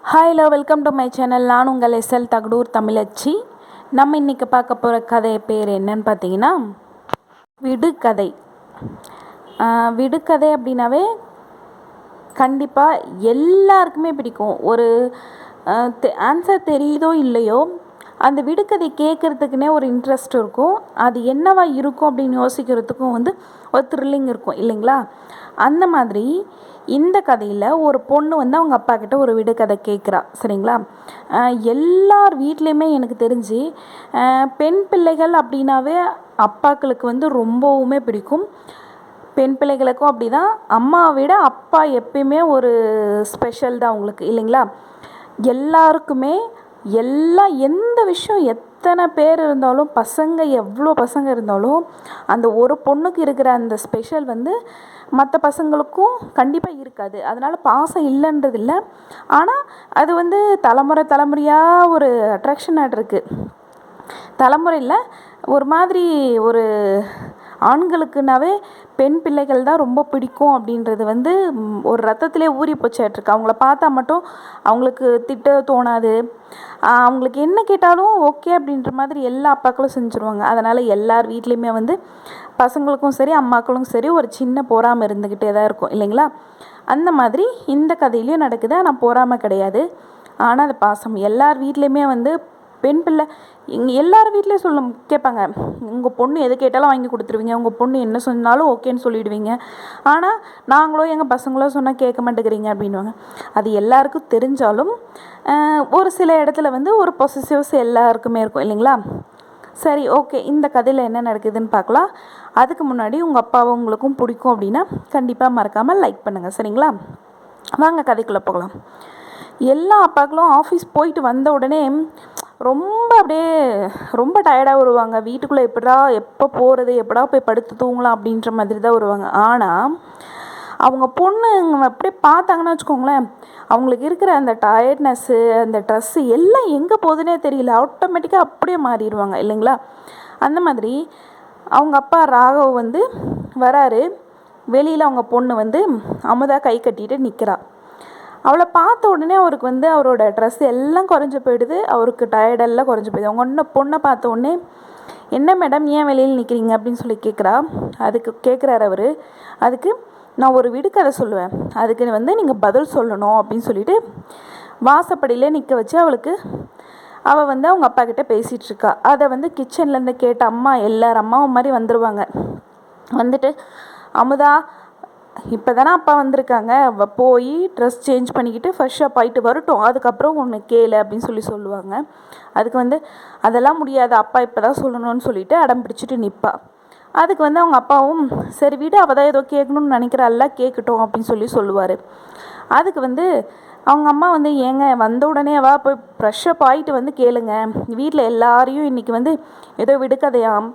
Hi hello welcome to my channel. நான் உங்கள் SL Thagadur தமிழச்சி. நம்ம இன்றைக்கி பார்க்க போகிற கதை பேர் என்னன்னு பார்த்தீங்கன்னா விடுகதை. விடுகதை அப்படின்னாவே கண்டிப்பாக எல்லாருக்குமே பிடிக்கும். ஒரு ஆன்சர் தெரியுதோ இல்லையோ, அந்த விடுகதை கேட்குறதுக்குனே ஒரு இன்ட்ரெஸ்ட் இருக்கும். அது என்னவா இருக்கும் அப்படின்னு யோசிக்கிறதுக்கும் ஒரு த்ரில்லிங் இருக்கும் இல்லைங்களா? அந்த மாதிரி இந்த கதையில் ஒரு பொண்ணு அவங்க அப்பா கிட்ட ஒரு விடுகதை கேட்குறா. சரிங்களா? எல்லார் வீட்லேயுமே எனக்கு தெரிஞ்சு பெண் பிள்ளைகள் அப்படின்னாவே அப்பாக்களுக்கு ரொம்பவுமே பிடிக்கும். பெண் பிள்ளைகளுக்கும் அப்படி தான். அம்மாவை விட அப்பா எப்பயுமே ஒரு ஸ்பெஷல் தான் அவங்களுக்கு இல்லைங்களா? எல்லாருக்குமே எந்த விஷயம் எத்தனை பேர் இருந்தாலும், எவ்வளோ பசங்க இருந்தாலும், அந்த ஒரு பொண்ணுக்கு இருக்கிற அந்த ஸ்பெஷல் மற்ற பசங்களுக்கும் கண்டிப்பாக இருக்காது. அதனால் பாசம் இல்லைன்றது இல்லை. ஆனால் அது தலைமுறையாக ஒரு அட்ராக்ஷன் ஆகிட்ருக்கு. தலைமுறையில் ஒரு மாதிரி ஒரு ஆண்களுக்குனாவே பெண் பிள்ளைகள் தான் ரொம்ப பிடிக்கும் அப்படின்றது ஒரு ரத்தத்திலே ஊறி போச்சாயிட்ருக்கு. அவங்கள பார்த்தா மட்டும் அவங்களுக்கு திட்ட தோணாது. அவங்களுக்கு என்ன கேட்டாலும் ஓகே அப்படின்ற மாதிரி எல்லா அப்பாக்களும் செஞ்சுருவாங்க. அதனால் எல்லார் வீட்லேயுமே பசங்களுக்கும் சரி அம்மாக்களும் சரி ஒரு சின்ன பொறாமை இருந்துக்கிட்டே தான் இருக்கும் இல்லைங்களா? அந்த மாதிரி இந்த கதையிலையும் நடக்குது. ஆனால் பொறாமை கிடையாது, ஆனால் அது பாசம். எல்லார் வீட்லேயுமே பெண் பிள்ளை இங்கே எல்லார் வீட்லேயும் கேட்பாங்க, உங்கள் பொண்ணு எது கேட்டாலும் வாங்கி கொடுத்துருவீங்க, உங்கள் பொண்ணு என்ன சொன்னாலும் ஓகேன்னு சொல்லிவிடுவீங்க, ஆனால் நாங்களோ எங்கள் பசங்களோ சொன்னால் கேட்க மாட்டேங்கிறீங்க அப்படின்வாங்க. அது எல்லாருக்கும் தெரிஞ்சாலும் ஒரு சில இடத்துல ஒரு பொசசிவ்ஸ் எல்லாருக்குமே இருக்கும் இல்லைங்களா? சரி, ஓகே, இந்த கதையில் என்ன நடக்குதுன்னு பார்க்கலாம். அதுக்கு முன்னாடி உங்கள் அப்பாவை உங்களுக்கும் பிடிக்கும் அப்படின்னா கண்டிப்பாக மறக்காமல் லைக் பண்ணுங்கள். சரிங்களா? வாங்க கதைக்குள்ளே போகலாம். எல்லா அப்பாக்களும் ஆஃபீஸ் போயிட்டு வந்த உடனே ரொம்ப டயர்டாக வருவாங்க. வீட்டுக்குள்ளே எப்போ போகிறது, எப்படா போய் படுத்து தூங்கலாம் அப்படின்ற மாதிரி தான் வருவாங்க. ஆனால் அவங்க பொண்ணு அப்படியே பார்த்தாங்கன்னு வச்சுக்கோங்களேன், அவங்களுக்கு இருக்கிற அந்த டயர்ட்னஸ்ஸு, அந்த ட்ரெஸ்ஸு எல்லாம் எங்கே போகுதுன்னே தெரியல, ஆட்டோமேட்டிக்காக அப்படியே மாறிடுவாங்க இல்லைங்களா? அந்த மாதிரி அவங்க அப்பா ராகவ் வராரு. வெளியில் அவங்க பொண்ணு அமுதா கை கட்டிட்டு நிற்கிறா. அவளை பார்த்த உடனே அவருக்கு அவரோட ட்ரெஸ் எல்லாம் குறைஞ்சி போயிடுது. அவருக்கு டயர்டெல்லாம் குறைஞ்சி போயிடுது. அவங்க பொண்ணை பார்த்த உடனே, என்ன மேடம் ஏன் வெளியில் நிற்கிறீங்க அப்படின்னு சொல்லி கேட்குறா. அதுக்கு கேட்குறாரு அவர், அதுக்கு நான் ஒரு விடுகதை சொல்லுவேன், அதுக்கு நீங்கள் பதில் சொல்லணும் அப்படின்னு சொல்லிட்டு வாசப்படியிலே நிற்க வச்சு அவளுக்கு அவள் அவங்க அப்பா கிட்டே பேசிகிட்ருக்கா. அதை கிச்சன்லேருந்து கேட்ட அம்மா, எல்லார் அம்மாவும் மாதிரி வந்துடுவாங்க. வந்துட்டு, அமுதா இப்போ தானே அப்பா வந்திருக்காங்க, போய் ட்ரெஸ் சேஞ்ச் பண்ணிக்கிட்டு ஃப்ரெஷ்ஷாக போயிட்டு வரட்டும், அதுக்கப்புறம் ஒன்று கேளு அப்படின்னு சொல்லுவாங்க. அதுக்கு அதெல்லாம் முடியாது, அப்பா இப்போ தான் சொல்லணும்னு சொல்லிட்டு அடம் பிடிச்சிட்டு நிற்பா. அதுக்கு அவங்க அப்பாவும், சரி வீடு, அவள் தான் ஏதோ கேட்கணும்னு நினைக்கிறாள்ல, கேட்கட்டும் அப்படின்னு சொல்லுவார். அதுக்கு அவங்க அம்மா ஏங்க வந்த உடனே போய் ஃப்ரெஷ்ஷப் ஆகிட்டு கேளுங்க, வீட்டில் எல்லாரையும் இன்றைக்கி ஏதோ விடுக்கதையாம்,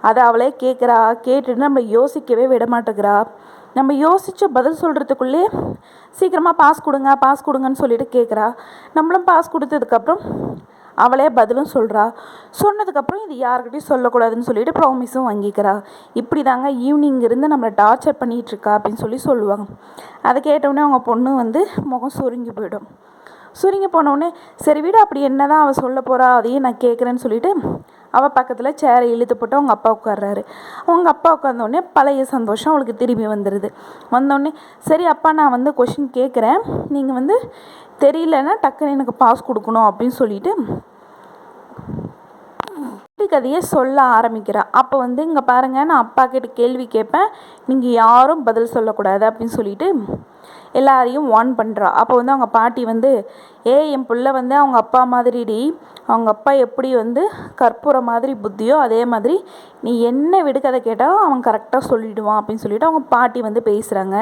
அதை அவளே கேட்குறா, கேட்டுட்டு நம்ம யோசிக்கவே விட மாட்டேங்கிறா, நம்ம யோசித்து பதில் சொல்கிறதுக்குள்ளே சீக்கிரமாக பாஸ் கொடுங்கன்னு சொல்லிட்டு கேட்குறா. நம்மளும் பாஸ் கொடுத்ததுக்கப்புறம் அவளே பதிலும் சொல்கிறா. சொன்னதுக்கப்புறம் இது யாருக்கிட்டையும் சொல்லக்கூடாதுன்னு சொல்லிட்டு ப்ராமிஸும் வாங்கிக்கிறா. இப்படி தாங்க ஈவினிங் இருந்து நம்மளை டார்ச்சர் பண்ணிகிட்ருக்கா அப்படின்னு சொல்லுவாங்க. அதை கேட்டவுடனே அவங்க பொண்ணு முகம் சுருங்கி போயிடும். சுருங்கி போனவுடனே, சரி வீடு, அப்படி என்ன தான் அவள் சொல்ல போகிறா, அதையும் நான் கேட்குறேன்னு சொல்லிட்டு அவள் பக்கத்தில் சேரை இழுத்து போட்டு அவங்க அப்பா உட்கார்றாரு. அவங்க அப்பா உட்காந்தோடனே பழைய சந்தோஷம் அவளுக்கு திரும்பி வந்துடுது. வந்தோடனே, சரி அப்பா, நான் கொஷின் கேட்குறேன், நீங்கள் தெரியலன்னா டக்குன்னு எனக்கு பாஸ் கொடுக்கணும் அப்படின்னு சொல்லிட்டு கதையை சொல்ல ஆரம்பிக்கிறா. அப்போ இங்கே பாருங்கள், நான் அப்பா கிட்ட கேள்வி கேட்பேன், நீங்கள் யாரும் பதில் சொல்லக்கூடாது அப்படின்னு சொல்லிட்டு எல்லாரையும் வார்ன் பண்ணுறா. அப்போ அவங்க பாட்டி என் பிள்ளை அவங்க அப்பா மாதிரிடி, அவங்க அப்பா எப்படி கற்பூரம் மாதிரி புத்தியோ அதே மாதிரி நீ என்ன விடுகதை கேட்டாலும் அவன் கரெக்டாக சொல்லிவிடுவான் அப்படின்னு சொல்லிட்டு அவங்க பாட்டி பேசுகிறாங்க.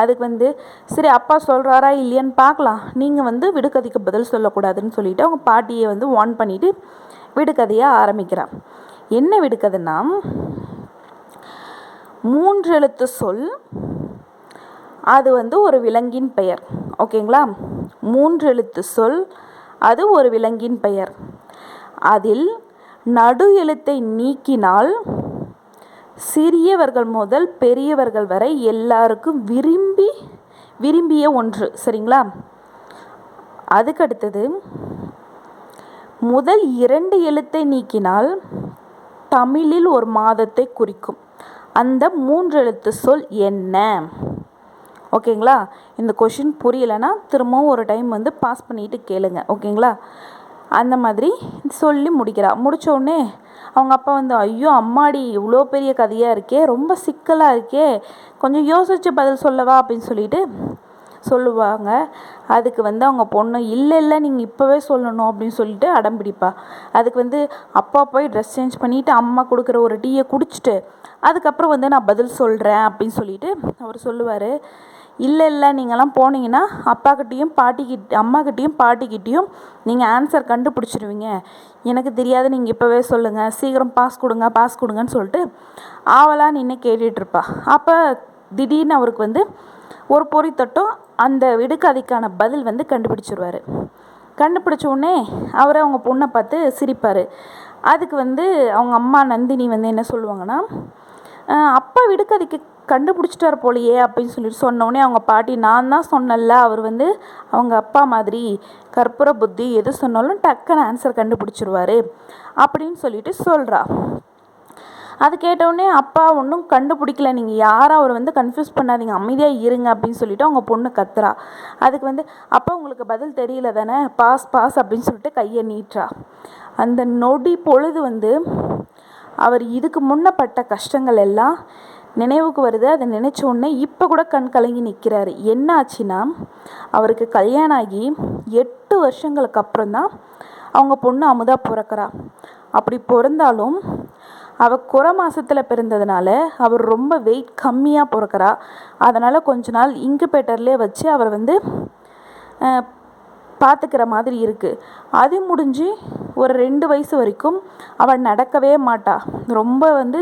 அதுக்கு சரி அப்பா சொல்கிறாரா இல்லையான்னு பார்க்கலாம், நீங்கள் விடுகதைக்கு பதில் சொல்லக்கூடாதுன்னு சொல்லிட்டு அவங்க பாட்டியை வார்ன் பண்ணிவிட்டு விடுகதையாக ஆரம்பிக்கிறான். என்ன விடுகதைன்னா, 3 எழுத்து சொல், அது ஒரு விலங்கின் பெயர். ஓகேங்களா? 3 எழுத்து சொல், அது ஒரு விலங்கின் பெயர். அதில் நடு எழுத்தை நீக்கினால் சிறியவர்கள் முதல் பெரியவர்கள் வரை எல்லாருக்கும் விரும்பிய ஒன்று. சரிங்களா? அதுக்கு அடுத்தது, முதல் 2 எழுத்தை நீக்கினால் தமிழில் ஒரு மாதத்தை குறிக்கும். அந்த 3 எழுத்து சொல் என்ன? ஓகேங்களா? இந்த கொஷின் புரியலைன்னா திரும்பவும் ஒரு டைம் வந்து பாஸ் பண்ணிட்டு கேளுங்க. ஓகேங்களா? அந்த மாதிரி சொல்லி முடிக்கிறா. முடிச்ச உடனே அவங்க அப்பா வந்து, ஐயோ அம்மாடி, இவ்வளோ பெரிய கதையாக இருக்கே, ரொம்ப சிக்கலாக இருக்கே, கொஞ்சம் யோசிச்சு பதில் சொல்லவா அப்படின்னு சொல்லிட்டு சொல்லுவாங்க. அதுக்கு வந்து அவங்க பொண்ணு, இல்லை இல்லை நீங்கள் இப்போவே சொல்லணும் அப்படின்னு சொல்லிட்டு அடம் பிடிப்பா. அதுக்கு வந்து அப்பா போய் ட்ரெஸ் சேஞ்ச் பண்ணிவிட்டு அம்மா கொடுக்குற ஒரு டீயை குடிச்சிட்டு அதுக்கப்புறம் வந்து நான் பதில் சொல்கிறேன் அப்படின்னு சொல்லிட்டு அவர் சொல்லுவார். இல்லை இல்லை நீங்கள்லாம் போனீங்கன்னா அப்பாக்கிட்டேயும் அம்மாக்கிட்டேயும் பாட்டிக்கிட்டேயும் நீங்கள் ஆன்சர் கண்டுபிடிச்சிடுவீங்க, எனக்கு தெரியாது, நீங்கள் இப்போவே சொல்லுங்கள், சீக்கிரம் பாஸ் கொடுங்கன்னு சொல்லிட்டு ஆவலாக நின்று கேட்டுட்ருப்பா. அப்போ திடீர்னு அவருக்கு வந்து ஒரு பொறி தட்டும், அந்த விடுகதைக்கான பதில் வந்து கண்டுபிடிச்சிருவார். கண்டுபிடிச்ச உடனே அவரை அவங்க பொண்ணை பார்த்து சிரிப்பார். அதுக்கு வந்து அவங்க அம்மா நந்தினி வந்து என்ன சொல்லுவாங்கன்னா, அப்பா விடுகதைக்கு கண்டுபிடிச்சிட்டார் போலையே அப்படின்னு சொல்லிட்டு சொன்னோடனே அவங்க பாட்டி, நான் தான் சொன்னல, அவர் வந்து அவங்க அப்பா மாதிரி கற்பூர புத்தி, எது சொன்னாலும் டக்குன்னு ஆன்சர் கண்டுபிடிச்சிருவார் அப்படின்னு சொல்லிட்டு சொல்கிறா. அது கேட்டவுடனே அப்பா ஒன்றும் கண்டுபிடிக்கல, நீங்கள் யாரும் அவர் வந்து கன்ஃபியூஸ் பண்ணாதீங்க, அமைதியாக இருங்க அப்படின்னு சொல்லிட்டு அவங்க பொண்ணு கத்துறா. அதுக்கு வந்து அப்பா உங்களுக்கு பதில் தெரியல தானே, பாஸ் அப்படின்னு சொல்லிட்டு கையை நீட்டுறா. அந்த நொடி பொழுது வந்து அவர் இதுக்கு முன்னப்பட்ட கஷ்டங்கள் எல்லாம் நினைவுக்கு வருது. அதை நினச்ச உடனே இப்போ கூட கண் கலங்கி நிற்கிறாரு. என்ன ஆச்சுன்னா, அவருக்கு கல்யாணம் ஆகி 8 வருஷங்களுக்கு அப்புறம் தான் அவங்க பொண்ணு அமுதா பிறக்கிறா. அப்படி பிறந்தாலும் அவள் குறை மாதத்தில் பிறந்ததுனால அவர் ரொம்ப வெயிட் கம்மியாக பிறக்கிறா. அதனால் கொஞ்ச நாள் இன்குபேட்டர்லேயே வச்சு அவர் வந்து பார்த்துக்கிற மாதிரி இருக்குது. அது முடிஞ்சு ஒரு 2 வயசு வரைக்கும் அவள் நடக்கவே மாட்டா. ரொம்ப வந்து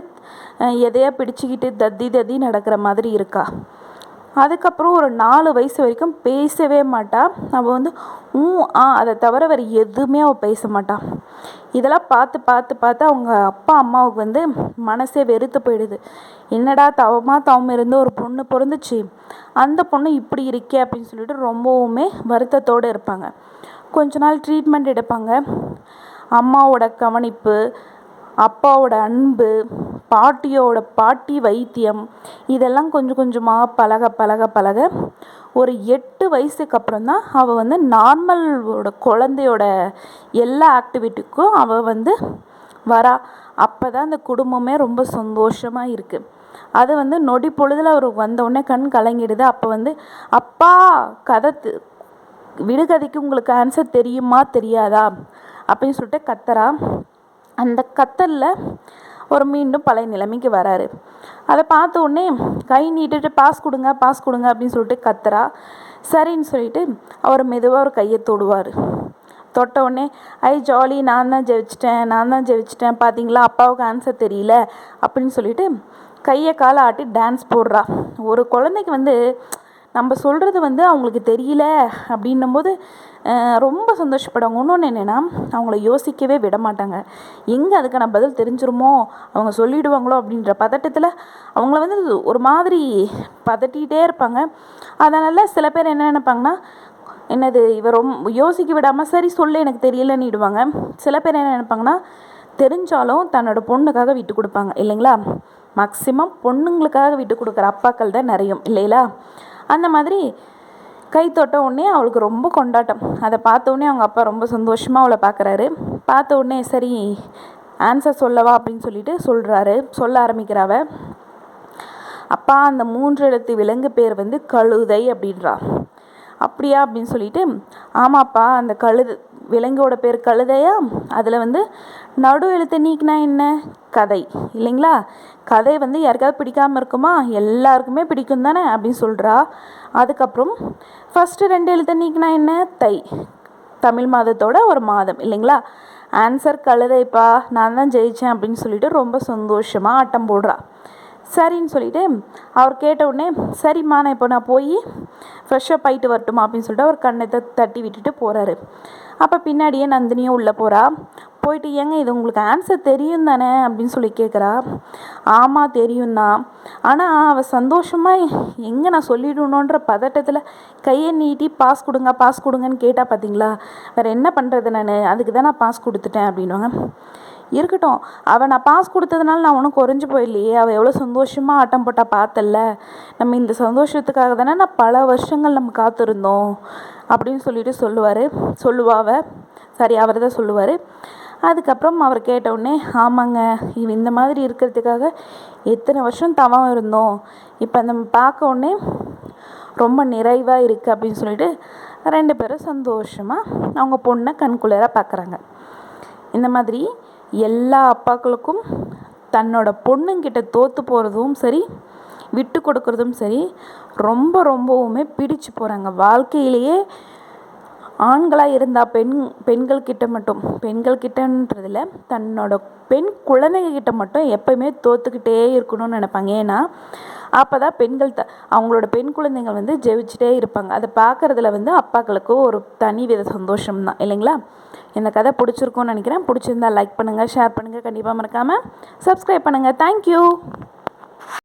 எதையா பிடிச்சிக்கிட்டு தத்தி நடக்கிற மாதிரி இருக்கா. அதுக்கப்புறம் ஒரு 4 வயசு வரைக்கும் பேசவே மாட்டா. அவள் வந்து அதை தவிர வேறு எதுவுமே அவள் பேச மாட்டாள். இதெல்லாம் பார்த்து அவங்க அப்பா அம்மாவுக்கு வந்து மனசே வெறுத்து போயிடுது. என்னடா தவம் இருந்து ஒரு பொண்ணு பிறந்துச்சு, அந்த பொண்ணு இப்படி இருக்கே அப்படின்னு சொல்லிட்டு ரொம்பவுமே வருத்தத்தோடு இருப்பாங்க. கொஞ்ச நாள் ட்ரீட்மெண்ட் எடுப்பாங்க. அம்மாவோட கவனிப்பு, அப்பாவோட அன்பு, பாட்டி வைத்தியம், இதெல்லாம் கொஞ்சம் கொஞ்சமாக பழக ஒரு 8 வயசுக்கு அப்புறம் தான் அவள் வந்து நார்மலோட குழந்தையோட எல்லா ஆக்டிவிட்டிக்கும் அவள் வந்து வரா. அப்போ தான் அந்த குடும்பமே ரொம்ப சந்தோஷமாக இருக்குது. அது வந்து நொடி பொழுதில் அவருக்கு வந்தவுடனே கண் கலங்கிடுது. அப்போ வந்து அப்பா விடுகதைக்கு உங்களுக்கு ஆன்சர் தெரியுமா தெரியாதா அப்படின்னு சொல்லிட்டு கத்துறா. அந்த கத்தலில் ஒரு மீண்டும் பழைய நிலைமைக்கு வராரு. அதை பார்த்த உடனே கை நீட்டிட்டு பாஸ் கொடுங்க அப்படின்னு சொல்லிட்டு கத்துறா. சரின்னு சொல்லிட்டு அவர் மெதுவாக ஒரு கையை தொடுவார். தொட்ட உடனே ஜாலி, நான் தான் ஜெயிச்சிட்டேன் பார்த்தீங்களா, அப்பாவுக்கு ஆன்சர் தெரியல அப்படின்னு சொல்லிட்டு கையை காலை ஆட்டி டான்ஸ் போடுறா. ஒரு குழந்தைக்கு வந்து நம்ம சொல்கிறது வந்து அவங்களுக்கு தெரியல அப்படின்னும்போது ரொம்ப சந்தோஷப்படுவாங்க. இன்னொன்று என்னென்னா, அவங்கள யோசிக்கவே விட மாட்டாங்க. எங்கே அதுக்கான பதில் தெரிஞ்சிருமோ, அவங்க சொல்லிவிடுவாங்களோ அப்படின்ற பதட்டத்தில் அவங்கள வந்து ஒரு மாதிரி பதட்டிகிட்டே இருப்பாங்க. அதனால் சில பேர் என்ன நினைப்பாங்கன்னா, என்னது இவர் ரொம்ப யோசிக்க விடாமல் சரி சொல்லு எனக்கு தெரியலன்னுடுவாங்க. சில பேர் என்ன நினைப்பாங்கன்னா, தெரிஞ்சாலும் தன்னோட பொண்ணுக்காக விட்டு கொடுப்பாங்க இல்லைங்களா. மேக்ஸிமம் பொண்ணுங்களுக்காக விட்டு கொடுக்குற அப்பாக்கள் தான் நிறையும் இல்லைங்களா. அந்த மாதிரி கை தொட்ட உடனே அவளுக்கு ரொம்ப கொண்டாட்டம். அதை பார்த்த உடனே அவங்க அப்பா ரொம்ப சந்தோஷமாக அவளை பார்க்குறாரு. பார்த்த உடனே சரி ஆன்சர் சொல்லவா அப்படின்னு சொல்லிட்டு சொல்ல ஆரம்பிக்கிறாவ. அப்பா அந்த 3 எழுத்து விலங்கு பேர் வந்து கழுதை அப்படின்றா. அப்படியா அப்படின்னு சொல்லிட்டு, ஆமாப்பா அந்த விலங்கோட பேர் கழுதையா, அதில் வந்து நடு எழுத்து நீக்கினா என்ன, கதை இல்லைங்களா. கதை வந்து யாருக்காவது பிடிக்காமல் இருக்குமா, எல்லாருக்குமே பிடிக்கும் தானே அப்படின்னு சொல்கிறா. அதுக்கப்புறம் ஃபஸ்ட்டு 2 எழுத்தை நீக்கினா என்ன, தமிழ் மாதத்தோட ஒரு மாதம் இல்லைங்களா. ஆன்சர் கழுதைப்பா, நான் தான் ஜெயித்தேன் அப்படின்னு சொல்லிட்டு ரொம்ப சந்தோஷமாக ஆட்டம் போடுறா. சரின்னு சொல்லிவிட்டு அவர் கேட்ட உடனே, சரிம்மா நான் போய் ஃப்ரெஷ்ஷப் ஆகிட்டு வரட்டுமா அப்படின்னு சொல்லிட்டு அவர் கண்ணை தட்டி விட்டுட்டு போகிறாரு. அப்போ பின்னாடியே நந்தினியும் உள்ளே போயிட்டு ஏங்க இது உங்களுக்கு ஆன்சர் தெரியும் தானே அப்படின்னு சொல்லி கேட்குறா. ஆமாம் தெரியும் தான், ஆனால் அவள் சந்தோஷமாக எங்கே நான் சொல்லிடணுன்ற பதட்டத்தில் கையை நீட்டி பாஸ் கொடுங்க பாஸ் கொடுங்கன்னு கேட்டால் பார்த்தீங்களா, வேறு என்ன பண்ணுறது, நான் அதுக்கு தான் நான் பாஸ் கொடுத்துட்டேன் அப்படின்வாங்க. இருக்கட்டும், அவள் நான் பாஸ் கொடுத்ததுனால நான் ஒன்றும் குறைஞ்சி போயிடலையே, அவள் எவ்வளோ சந்தோஷமாக ஆட்டம் போட்டால் பார்த்தல்ல, நம்ம இந்த சந்தோஷத்துக்காக தானே நான் பல வருஷங்கள் நம்ம காத்திருந்தோம் அப்படின்னு சொல்லிட்டு சொல்லுவாவ. சரி, அவர் தான் சொல்லுவார். அதுக்கப்புறம் அவர் கேட்டவுடனே, ஆமாங்க இந்த மாதிரி இருக்கிறதுக்காக எத்தனை வருஷம் தவம் இருந்தோம், இப்போ நம்ம பார்க்க உடனே ரொம்ப நிறைவாக இருக்குது அப்படின்னு சொல்லிட்டு 2 பேரும் சந்தோஷமாக அவங்க பொண்ணை கண்குளிர பார்க்குறாங்க. இந்த மாதிரி எல்லா அப்பாக்களுக்கும் தன்னோட பொண்ணுங்கிட்ட தோற்று போகிறதும் சரி, விட்டு கொடுக்குறதும் சரி, ரொம்பவுமே பிடிச்சு போகிறாங்க. வாழ்க்கையிலேயே ஆண்களாக இருந்தால் பெண்கள் கிட்டன்றதில் தன்னோட பெண் குழந்தைகிட்ட மட்டும் எப்போயுமே தோற்றுக்கிட்டே இருக்கணும்னு நினைப்பாங்க. ஏன்னா அப்போ தான் அவங்களோட பெண் குழந்தைங்கள் ஜெயிச்சுட்டே இருப்பாங்க. அதை பார்க்குறதுல அப்பாக்களுக்கு ஒரு தனி வித சந்தோஷம் தான், இல்லைங்களா? இந்த கதை பிடிச்சிருக்கும்னு நினைக்கிறேன். பிடிச்சிருந்தா லைக் பண்ணுங்கள், ஷேர் பண்ணுங்கள், கண்டிப்பாக மறக்காமல் சப்ஸ்கிரைப் பண்ணுங்கள். தேங்க்யூ.